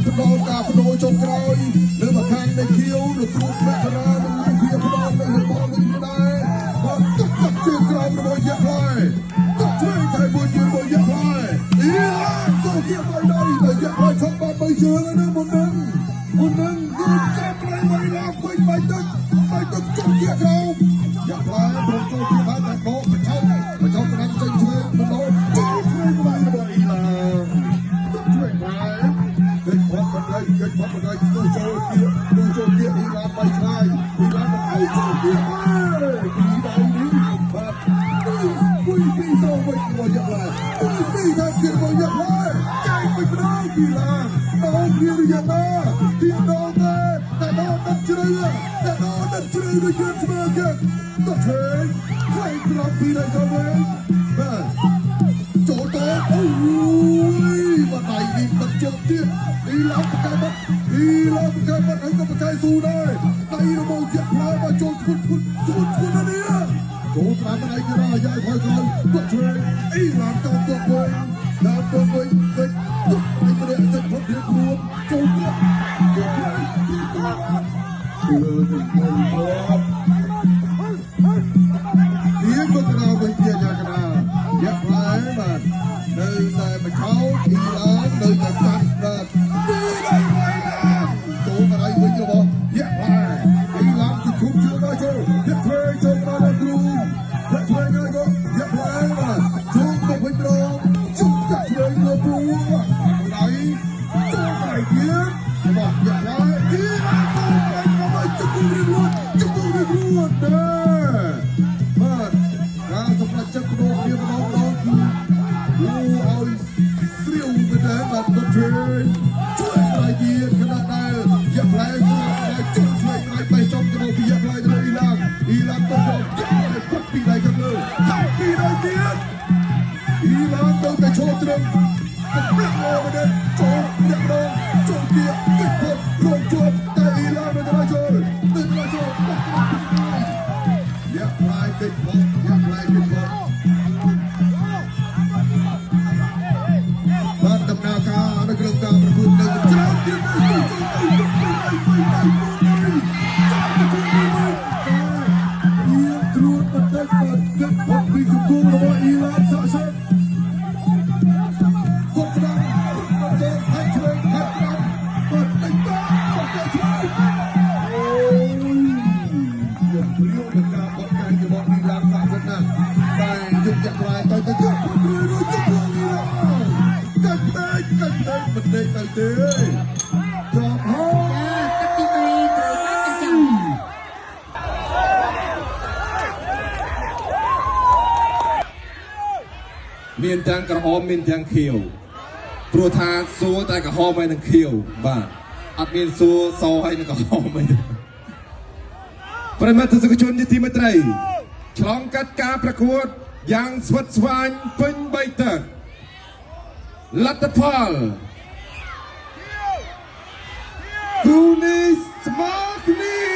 ផ្ដោការបដូរចុងក្រោយលើមកខាងនៃខៀវលោកគ្រូមករានឹងវាផ្ដោនៅលើបោះវិញដែរបាត់ទឹកជើងក្រោមរបស់យ៉ាក់ហើយទឹកឆ្វេងតែមួយជើងរបស់យ៉ាក់ហើយចូលគៀបឲ្យដល់ទៅយ៉ាក់ហើយឆក់បាត់បីជើងណាមុននឹងគឺចាប់ប្រៃបីឡើងពេញបីទឹកចូលគៀបក្រោមយ៉ាក់ហើយប្រកចូលគៀបហើយតែបោកបញ្ឆោតកណ្ដាលចេញឆ្វេងម្ដងចូលឆ្វេងបីរបស់អ៊ីឡាទឹកឆ្វេងហើយគេផុតបណ្ដៃស្ទូចូលគៀបអ៊ីឡាបីឆ្ងាយអ៊ីឡាមកឲ្យចូលគៀបហើយពីដៃនេះបាទពុយពីសោវិញមកយ៉ាប់ហើយពុយពីថាគៀបមកយ៉ាប់ហើយចែកពីម្ដងអ៊ីឡាដល់គៀបយ៉ាប់ណាទីដល់តែដល់ទឹកជ្រៅដូចជាស្មើគេទៅធ្វើឲ្យប្រាប់ពីដល់ទៅវិញបាទចូលទៅអូយបាត់ដៃនេះទឹកជើងទៀតអ៊ីឡាបកែបាត់ហើយក៏បកែស៊ូដែរដៃរបស់ជាផ្លែមកចូលឈុតណានេះចូលស្រាប់ដៃគេរយ៉ាយថយក្រោយទៅធ្វើអ៊ីឡាតទៅវិញដល់ទៅវិញទៅឲ្យប្រេកទៅផុតរៀបខ្លួនចូលទៀតគឺវាក៏ក្រៅវិញជាយ៉ាងណាយ៉ាក់ឡាយបាទនៅតែមកខោអ៊ីឡានៅតែកាត់បាទពីដៃវិញចូលមកដៃវិញរបស់យ៉ាក់ឡាយអ៊ីឡាគឺគ្រប់ជើងដល់ចូលយ៉ាក់ធ្វើចូលដល់គ្រូយ៉ាក់ធ្វើហើយក៏យ៉ាក់ឡាយបាទចូលមកវិញត្រង់ជុំយ៉ាក់ធ្វើទៅគ្រូដៃចូលដៃទៀតបាទយ៉ាក់ឡាយអ៊ីឡាជុំរួចដែរបាទការសម្រេចចិត្តរបស់វាម្ដងគឺឲ្យស្រាវទៅដែរបាទទៅជួយឲ្យទៀតខណៈដែលយ៉ាប់ឡៃជុំជួយឲ្យបេះចំទៅពីយ៉ាប់ឡៃទៅអ៊ីឡាទៅយកយ៉ាប់ឡៃផុតពីដៃខាងលើចាប់ពីដៃទៀតអ៊ីឡាទៅតែឈរត្រឹមទៅប្រាក់មកដែរចូលអ្នកដងចូលគៀបគិតផុតរងជាប់តែអ៊ីឡានៅតែចូលយ៉ាប់ឡៃគិតផុតបាទដំណើរការនៅក្នុងការប្រកួតនៅច្រើនទៀតត្រួតបន្តិចបាទគិតផុតពីគង្គរបស់អ៊ីឡានសក់សិនគាត់ស្ដាប់ចូលហាត់ឆ្វេងហាត់តាមបាទតិចតគាត់ទៅឆ្វេងអូយយកព្រាវនឹងការបត់កាយរបស់អ៊ីឡានសក់សិនណាតែយកយ៉ាក់ឡាយទៅយកព្រាវរួចទៅអ៊ីឡានកាច់តែមិនដេកទៅទេចប់ហើយទឹកទី3ត្រូវបានបញ្ចាំមានទាំងក្រហមមានទាំងខៀវព្រោះថាសួរតែក្រហមហើយនឹងខៀវបាទអត់មានសួរសហើយនឹងក្រហមទេប្រិមត្តទស្សនិកជនជាទីមេត្រីឆ្លងកាត់ការប្រកួតយ៉ាងស្វិតស្វាញពេញបីទឹកលទ្ធផលគូនេះស្មើគ្នា